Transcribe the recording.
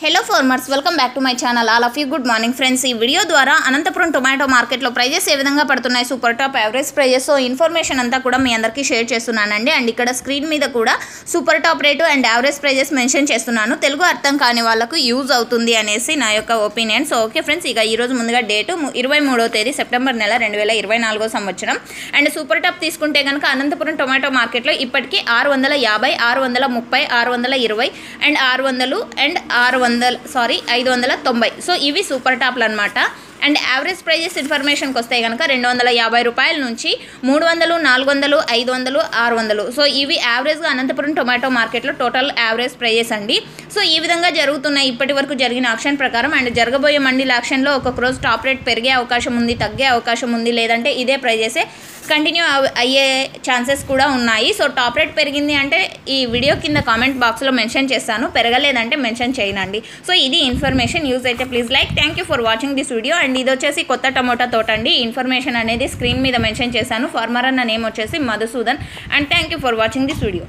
Hello farmers, welcome back to my channel. All of you good morning friends. ఈ video ద్వారా Anantapur tomato మార్కెట్లో prices ఏ విధంగా పడుతున్నాయి, super top, average prices, so information అంతా కూడా మీ అందరికీ షేర్ చేస్తున్నానండి. అండ్ ఇక్కడ స్క్రీన్ మీద కూడా super top rate and average prices mention చేస్తున్నాను. తెలుగు అర్థం కాని వాళ్ళకు యూజ్ అవుతుంది అనేసి నా యొక్క ఒపీనియన్. సో ఓకే ఫ్రెండ్స్, ఇక ఈరోజు ముందుగా డేటు 23వ తేదీ సెప్టెంబర్ నెల 2024 సంవత్సరం. అండ్ సూపర్ టాప్ తీసుకుంటే కనుక అనంతపురం టొమాటో మార్కెట్లో ఇప్పటికీ 650, 630, 620 అండ్ 600 అండ్ 590. సో ఇవి సూపర్ టాప్లు అనమాట. అండ్ యావరేజ్ ప్రైజెస్ ఇన్ఫర్మేషన్కి వస్తే కనుక 250 రూపాయల నుంచి 300, 400, 500, 600. సో ఇవి యావరేజ్గా అనంతపురం టొమాటో మార్కెట్లో టోటల్ యావరేజ్ ప్రైజెస్ అండి. సో ఈ విధంగా జరుగుతున్నాయి ఇప్పటి వరకు జరిగిన ఆక్షన్ ప్రకారం. అండ్ జరగబోయే మండీల ఆక్షన్లో ఒక్కొక్క రోజు టాప్ రేట్ పెరిగే అవకాశం ఉంది, తగ్గే అవకాశం ఉంది, లేదంటే ఇదే ప్రైజెసే కంటిన్యూ అయ్యే ఛాన్సెస్ కూడా ఉన్నాయి. సో టాప్ రేట్ పెరిగింది అంటే ఈ వీడియో కింద కామెంట్ బాక్స్లో మెన్షన్ చేస్తాను, పెరగలేదంటే మెన్షన్ చేయనండి. సో ఇది ఇన్ఫర్మేషన్. యూజ్ అయితే please like. Thank you for watching this video. And ఇది వచ్చేసి కొత్త టమోటా తోట అండి. ఇన్ఫర్మేషన్ అనేది స్క్రీన్ మీద మెన్షన్ చేశాను. ఫార్మర్ అన్న నేమ్ వచ్చేసి Madhusudan. And thank you for watching this video.